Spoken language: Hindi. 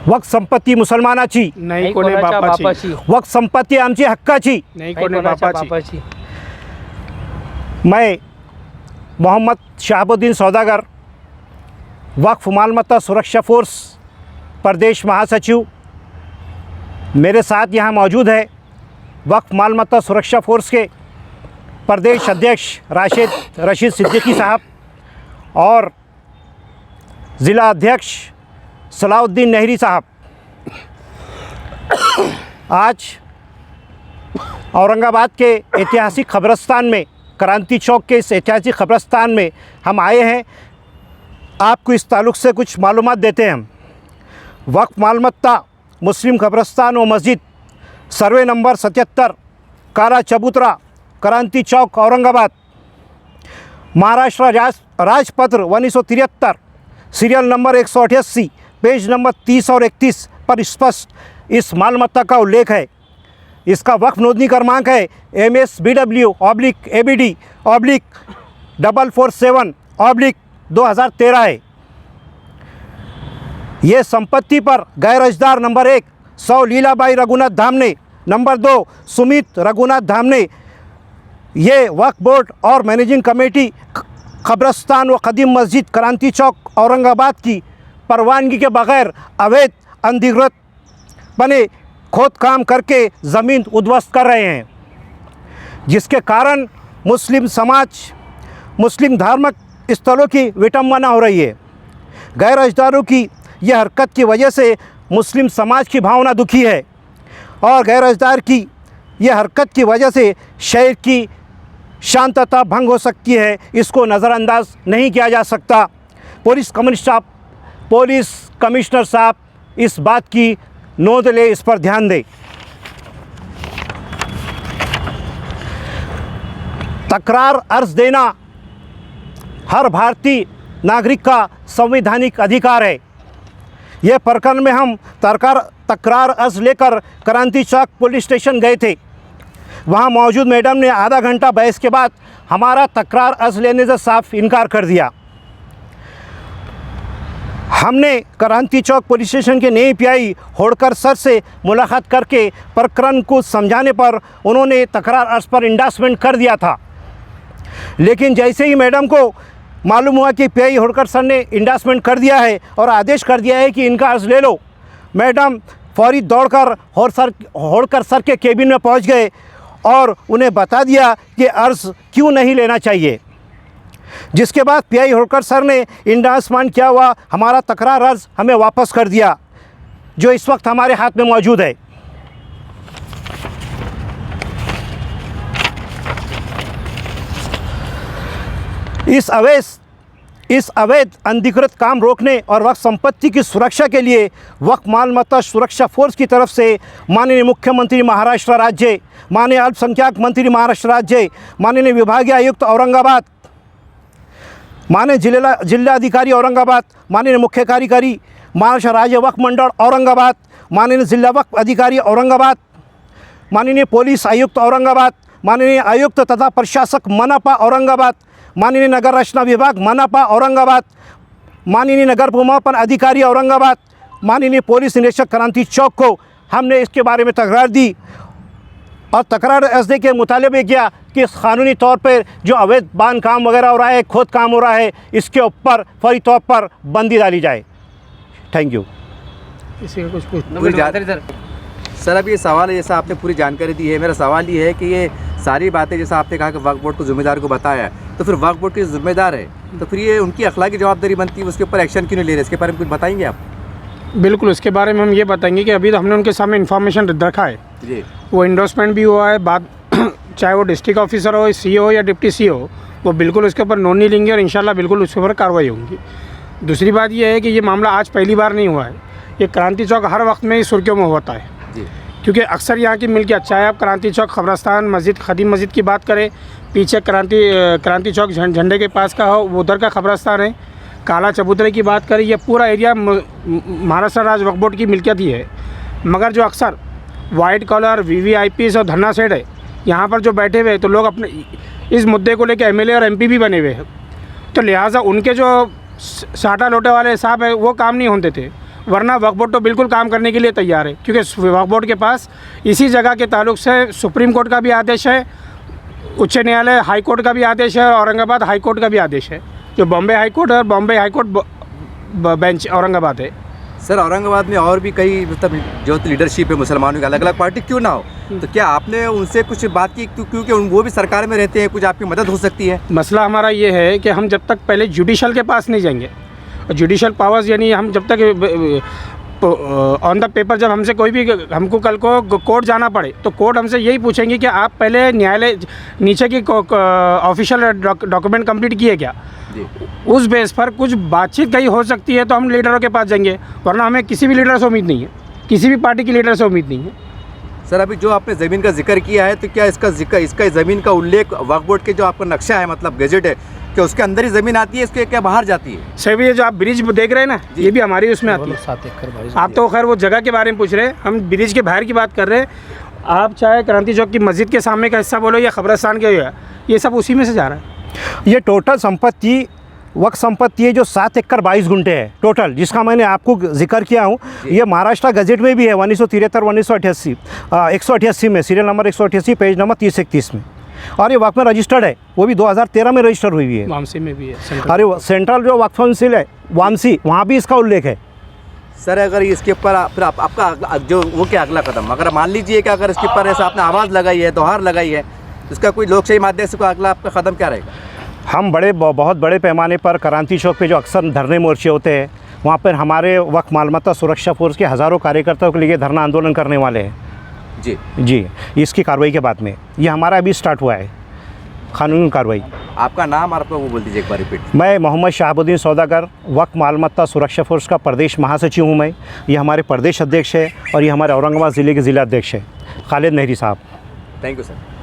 वक्फ संपत्ती मुसलमानाची नाही कोणी बापाची, वक्फ संपत्ती आमची हक्काची नाही कोणी बापाची। मैं मोहम्मद शहाबुद्दीन सौदागर, वक्फ मालमत्ता सुरक्षा फोर्स प्रदेश महासचिव, मेरे साथ यहाँ मौजूद है वक्फ मालमत्ता सुरक्षा फोर्स के प्रदेश अध्यक्ष रशीद सिद्दीकी साहब और ज़िला अध्यक्ष सलाउद्दीन नहरी साहब। आज औरंगाबाद के ऐतिहासिक कब्रिस्तान में, क्रांति चौक के इस ऐतिहासिक कब्रिस्तान में हम आए हैं। आपको इस ताल्लुक़ से कुछ मालूमात देते हैं हम। वक्फ मालमत्ता मुस्लिम कब्रिस्तान व मस्जिद, सर्वे नंबर 77, काला चबूतरा, क्रांति चौक, औरंगाबाद, महाराष्ट्र राजपत्र 1973, सीरियल नंबर 188, पेज नंबर 30 और 31 पर स्पष्ट इस मालमत्ता का उल्लेख है। इसका वक्फ नोंदनी क्रमांक है MSBW/ABD/447/2013 है। ये संपत्ति पर गैर अर्जदार नंबर 1 100 लीलाबाई रघुनाथ धामने, नंबर 2 सुमित रघुनाथ धामने, ये वक्फ बोर्ड और मैनेजिंग कमेटी कब्रिस्तान व कदीम मस्जिद क्रांति चौक औरंगाबाद की परवानगी के बगैर अवैध अनधिकृत बने खोद काम करके ज़मीन उद्ध्वस्त कर रहे हैं, जिसके कारण मुस्लिम समाज, मुस्लिम धार्मिक स्थलों की विटंबना हो रही है। गैर अर्जदारों की यह हरकत की वजह से मुस्लिम समाज की भावना दुखी है और गैर अर्जदार की यह हरकत की वजह से शहर की शांतता भंग हो सकती है। इसको नज़रअंदाज नहीं किया जा सकता। पुलिस कमिश्नर साहब इस बात की नोंद ले, इस पर ध्यान दें। तकरार अर्ज देना हर भारतीय नागरिक का संवैधानिक अधिकार है। यह प्रकरण में हम तकरार अर्ज लेकर क्रांति चौक पुलिस स्टेशन गए थे। वहाँ मौजूद मैडम ने आधा घंटा बहस के बाद हमारा तकरार अर्ज लेने से साफ इनकार कर दिया। हमने क्रांति चौक पुलिस स्टेशन के नए पीआई होड़कर सर से मुलाकात करके प्रकरण को समझाने पर उन्होंने तकरार अर्ज पर इंडोर्समेंट कर दिया था। लेकिन जैसे ही मैडम को मालूम हुआ कि पीआई होड़कर सर ने इंडोर्समेंट कर दिया है और आदेश कर दिया है कि इनका अर्ज ले लो, मैडम फौरी दौड़कर होड़कर सर के केबिन में पहुंच गए और उन्हें बता दिया कि अर्ज क्यों नहीं लेना चाहिए। जिसके बाद पीआई होड़कर सर ने इंडोर्समेंट किया हुआ हमारा तकरार अर्ज हमें वापस कर दिया, जो इस वक्त हमारे हाथ में मौजूद है। इस अवैध अनधिकृत काम रोकने और वक्फ संपत्ति की सुरक्षा के लिए वक्फ मालमत्ता सुरक्षा फोर्स की तरफ से माननीय मुख्यमंत्री महाराष्ट्र राज्य, माननीय अल्पसंख्यक मंत्री महाराष्ट्र राज्य, माननीय विभागीय आयुक्त औरंगाबाद, माननीय जिलाधिकारी औरंगाबाद, माननीय मुख्य कार्यकारी महाराष्ट्र राज्य वक्फ मंडल औरंगाबाद, माननीय जिला वक्फ अधिकारी औरंगाबाद, माननीय पुलिस आयुक्त औरंगाबाद, माननीय आयुक्त तथा प्रशासक मनपा औरंगाबाद, माननीय नगर रचना विभाग मनपा औरंगाबाद, माननीय नगर भूमापन अधिकारी औरंगाबाद, माननीय पुलिस निरीक्षक क्रांति चौक को हमने इसके बारे में तकरार दी और तकरार अर्ज के मुतालबे किया कि कानूनी तौर पर जो अवैध बांध काम वगैरह हो रहा है, खोद काम हो रहा है, इसके ऊपर फौरी तौर पर बंदी डाली जाए। Thank you. इसी का कुछ सर, अब ये सवाल है, जैसा आपने पूरी जानकारी दी है, मेरा सवाल ये है कि ये सारी बातें जैसा आपने कहा कि वक्फ बोर्ड को जिम्मेदार को बताया, तो फिर वक्फ बोर्ड के जिम्मेदार है, तो फिर ये उनकी अखलाकी जवाबदारी बनती है, उसके ऊपर एक्शन क्यों नहीं ले रहे? इसके बारे में कुछ बताएंगे आप? बिल्कुल, इसके बारे में हम ये बताएंगे कि अभी तो हमने उनके सामने इन्फॉर्मेशन रखा है जी, वो इंडोर्समेंट भी हुआ है। बात चाहे वो डिस्ट्रिक्ट ऑफिसर हो, सीओ या डिप्टी सीओ, वो बिल्कुल उसके ऊपर नोनी लेंगे और इंशाल्लाह बिल्कुल उसके ऊपर कार्रवाई होगी। दूसरी बात ये है कि ये मामला आज पहली बार नहीं हुआ है, ये क्रांति चौक हर वक्त में ही सुर्खियों में होता है जी, क्योंकि अक्सर यहाँ की मिल्कियत, चाहे आप क्रांति चौक कब्रिस्तान मस्जिद खदीम मस्जिद की बात करें, पीछे क्रांति चौक झंडे के पास का हो वो उधर का कब्रिस्तान है, काला चबूतरे की बात करें, ये पूरा एरिया महाराष्ट्र राज्य वक्फ बोर्ड की मिल्कियत ही है। मगर जो अक्सर वाइट कॉलर VVIPs और धन्ना सेठ है यहाँ पर जो बैठे हुए, तो लोग अपने इस मुद्दे को लेकर MLA और MP भी बने हुए हैं, तो लिहाजा उनके जो साटा लोटे वाले साहब है वो काम नहीं होते थे, वरना वक्फ बोर्ड तो बिल्कुल काम करने के लिए तैयार है, क्योंकि वक्फ बोर्ड के पास इसी जगह के ताल्लुक से सुप्रीम कोर्ट का भी आदेश है, उच्च न्यायालय हाई कोर्ट का भी आदेश है और औरंगाबाद हाई कोर्ट का भी आदेश है, जो बॉम्बे हाई कोर्ट है और Bombay high court bench Aurangabad है। सर औरंगाबाद में और भी कई मतलब जो लीडरशिप है मुसलमानों की, अलग अलग पार्टी क्यों ना हो, तो क्या आपने उनसे कुछ बात की, क्योंकि वो भी सरकार में रहते हैं, कुछ आपकी मदद हो सकती है? मसला हमारा ये है कि हम जब तक पहले जुडिशल के पास नहीं जाएंगे, और जुडिशल पावर्स यानी हम जब तक ऑन द पेपर जब हमसे कोई भी, हमको कल को कोर्ट जाना पड़े तो कोर्ट हमसे यही पूछेंगे कि आप पहले न्यायालय नीचे की ऑफिशियल डॉक्यूमेंट कंप्लीट किए क्या, उस बेस पर कुछ बातचीत कहीं हो सकती है तो हम लीडरों के पास जाएंगे, वरना हमें किसी भी लीडर से उम्मीद नहीं है, किसी भी पार्टी की लीडर से उम्मीद नहीं है। सर अभी जो आपने ज़मीन का जिक्र किया है, तो क्या इसका ज़मीन का उल्लेख वक्फ बोर्ड के जो आपका नक्शा है, मतलब गैजेट है, क्या उसके अंदर ही ज़मीन आती है, इसके क्या बाहर जाती है? सर ये जो आप ब्रिज देख रहे हैं ना, ये भी हमारी उसमें आती है। आप तो खैर वो जगह के बारे में पूछ रहे हैं, हम ब्रिज के बाहर की बात कर रहे हैं। आप चाहे क्रांति चौक की मस्जिद के सामने का हिस्सा बोलो या खबरस्तान के, ये सब उसी में से जा रहा है। ये टोटल संपत्ति वक्त संपत्ति है जो 7 एकड़ 22 गुंठे है टोटल, जिसका मैंने आपको जिक्र किया हूँ। ये महाराष्ट्र गजेट में भी है 1973 188 में, सीरियल नंबर 188 पेज नंबर 3031 में, और ये वक्त में रजिस्टर्ड है, वो भी 2013 में रजिस्टर हुई है। वामसी में भी है। अरे सेंट्रल जो वक्फ काउंसिल है वामसी, वहाँ भी इसका उल्लेख है। सर अगर इसके ऊपर फिर आपका जो वो क्या अगला कदम, अगर मान लीजिए कि अगर इसके ऊपर ऐसा आपने आवाज़ लगाई है, दोहार लगाई है, तो इसका कोई लोकशाही माध्यम से कोई अगला आपका कदम क्या रहेगा? हम बहुत बड़े पैमाने पर क्रांति चौक पे जो अक्सर धरने मोर्चे होते हैं, वहाँ पर हमारे वक्फ मालमत्ता सुरक्षा फोर्स के हज़ारों कार्यकर्ताओं के लिए धरना आंदोलन करने वाले हैं। जी, इसकी कार्रवाई के बाद में ये हमारा अभी स्टार्ट हुआ है कानूनी कार्रवाई। आपका नाम और आपका वो बोल दीजिए एक बार रिपीट। मैं मोहम्मद शहाबुद्दीन सौदागर, वक्फ मालमत्ता सुरक्षा फोर्स का प्रदेश महासचिव हूँ मैं। ये हमारे प्रदेश अध्यक्ष है और ये हमारे औरंगाबाद ज़िले के ज़िला अध्यक्ष है खालिद नहरी साहब। Thank you sir.